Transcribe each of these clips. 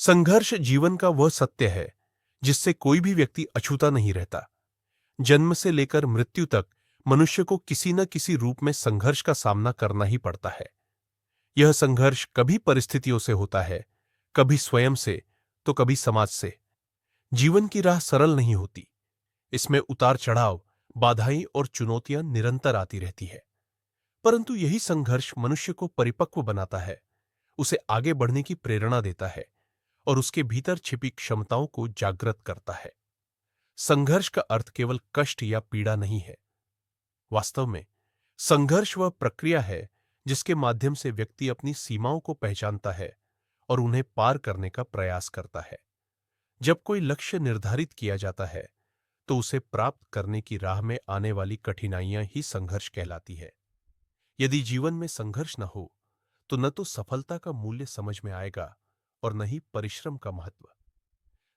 संघर्ष जीवन का वह सत्य है जिससे कोई भी व्यक्ति अछूता नहीं रहता। जन्म से लेकर मृत्यु तक मनुष्य को किसी न किसी रूप में संघर्ष का सामना करना ही पड़ता है। यह संघर्ष कभी परिस्थितियों से होता है, कभी स्वयं से, तो कभी समाज से। जीवन की राह सरल नहीं होती। इसमें उतार चढ़ाव, बाधाएं और चुनौतियां निरंतर आती रहती है। परंतु यही संघर्ष मनुष्य को परिपक्व बनाता है, उसे आगे बढ़ने की प्रेरणा देता है और उसके भीतर छिपी क्षमताओं को जागृत करता है। संघर्ष का अर्थ केवल कष्ट या पीड़ा नहीं है। वास्तव में संघर्ष वह प्रक्रिया है जिसके माध्यम से व्यक्ति अपनी सीमाओं को पहचानता है और उन्हें पार करने का प्रयास करता है। जब कोई लक्ष्य निर्धारित किया जाता है तो उसे प्राप्त करने की राह में आने वाली कठिनाइयां ही संघर्ष कहलाती है। यदि जीवन में संघर्ष न हो तो न तो सफलता का मूल्य समझ में आएगा और न ही परिश्रम का महत्व।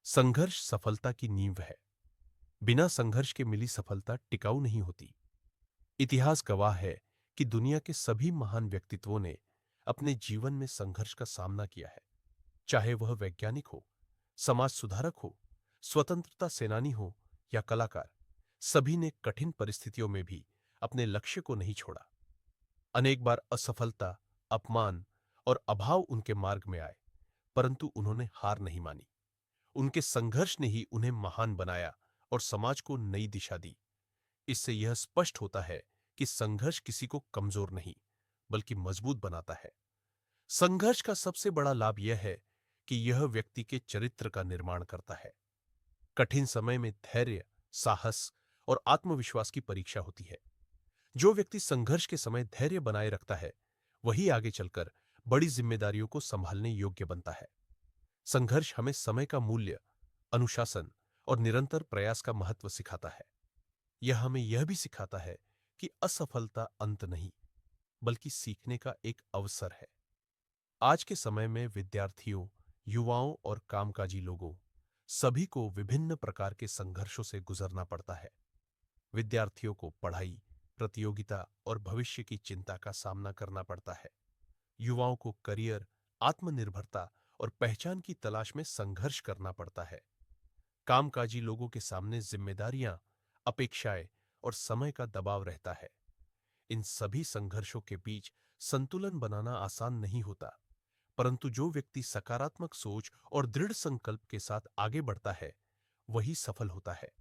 संघर्ष सफलता की नींव है। बिना संघर्ष के मिली सफलता टिकाऊ नहीं होती। इतिहास गवाह है कि दुनिया के सभी महान व्यक्तित्वों ने अपने जीवन में संघर्ष का सामना किया है। चाहे वह वैज्ञानिक हो, समाज सुधारक हो, स्वतंत्रता सेनानी हो या कलाकार, सभी ने कठिन परिस्थितियों में भी अपने लक्ष्य को नहीं छोड़ा। अनेक बार असफलता, अपमान और अभाव उनके मार्ग में आए, परंतु उन्होंने हार नहीं मानी। उनके संघर्ष ने ही उन्हें महान बनाया और समाज को नई दिशा दी। इससे यह स्पष्ट होता है कि संघर्ष किसी को कमजोर नहीं, बल्कि मजबूत बनाता है। संघर्ष का सबसे बड़ा लाभ यह है कि यह व्यक्ति के चरित्र का निर्माण करता है। कठिन समय में धैर्य, साहस और आत्मविश्वास की परीक्षा होती है। जो व्यक्ति संघर्ष के समय धैर्य बनाए रखता है, वही आगे चलकर बड़ी जिम्मेदारियों को संभालने योग्य बनता है। संघर्ष हमें समय का मूल्य, अनुशासन और निरंतर प्रयास का महत्व सिखाता है। यह हमें यह भी सिखाता है कि असफलता अंत नहीं, बल्कि सीखने का एक अवसर है। आज के समय में विद्यार्थियों, युवाओं और कामकाजी लोगों सभी को विभिन्न प्रकार के संघर्षों से गुजरना पड़ता है। विद्यार्थियों को पढ़ाई, प्रतियोगिता और भविष्य की चिंता का सामना करना पड़ता है। युवाओं को करियर, आत्मनिर्भरता और पहचान की तलाश में संघर्ष करना पड़ता है। कामकाजी लोगों के सामने जिम्मेदारियां, अपेक्षाएं और समय का दबाव रहता है। इन सभी संघर्षों के बीच संतुलन बनाना आसान नहीं होता, परंतु जो व्यक्ति सकारात्मक सोच और दृढ़ संकल्प के साथ आगे बढ़ता है, वही सफल होता है।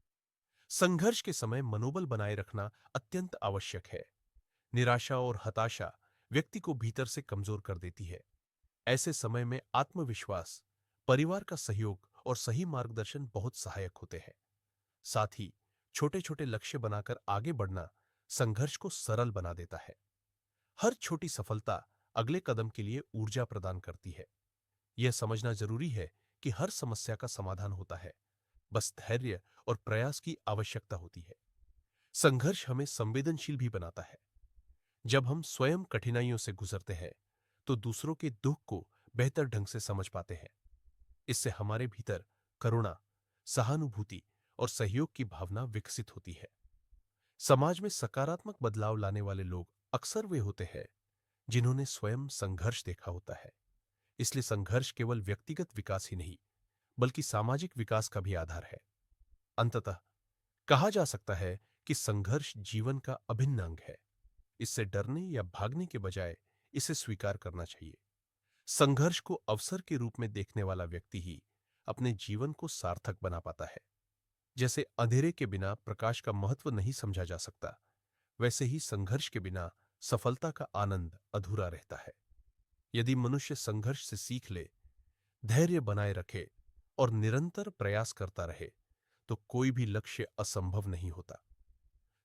संघर्ष के समय मनोबल बनाए रखना अत्यंत आवश्यक है। निराशा और हताशा व्यक्ति को भीतर से कमजोर कर देती है। ऐसे समय में आत्मविश्वास, परिवार का सहयोग और सही मार्गदर्शन बहुत सहायक होते हैं। साथ ही छोटे छोटे लक्ष्य बनाकर आगे बढ़ना संघर्ष को सरल बना देता है। हर छोटी सफलता अगले कदम के लिए ऊर्जा प्रदान करती है। यह समझना जरूरी है कि हर समस्या का समाधान होता है, बस धैर्य और प्रयास की आवश्यकता होती है। संघर्ष हमें संवेदनशील भी बनाता है। जब हम स्वयं कठिनाइयों से गुजरते हैं तो दूसरों के दुख को बेहतर ढंग से समझ पाते हैं। इससे हमारे भीतर करुणा, सहानुभूति और सहयोग की भावना विकसित होती है। समाज में सकारात्मक बदलाव लाने वाले लोग अक्सर वे होते हैं जिन्होंने स्वयं संघर्ष देखा होता है। इसलिए संघर्ष केवल व्यक्तिगत विकास ही नहीं, बल्कि सामाजिक विकास का भी आधार है। अंततः कहा जा सकता है कि संघर्ष जीवन का अभिन्न अंग है। इससे डरने या भागने के बजाय इसे स्वीकार करना चाहिए। संघर्ष को अवसर के रूप में देखने वाला व्यक्ति ही अपने जीवन को सार्थक बना पाता है। जैसे अंधेरे के बिना प्रकाश का महत्व नहीं समझा जा सकता, वैसे ही संघर्ष के बिना सफलता का आनंद अधूरा रहता है। यदि मनुष्य संघर्ष से सीख ले, धैर्य बनाए रखे और निरंतर प्रयास करता रहे, तो कोई भी लक्ष्य असंभव नहीं होता।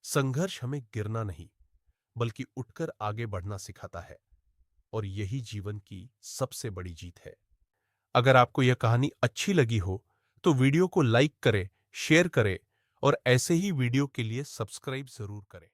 संघर्ष हमें गिरना नहीं, बल्कि उठकर आगे बढ़ना सिखाता है, और यही जीवन की सबसे बड़ी जीत है। अगर आपको यह कहानी अच्छी लगी हो तो वीडियो को लाइक करें, शेयर करें और ऐसे ही वीडियो के लिए सब्सक्राइब जरूर करें।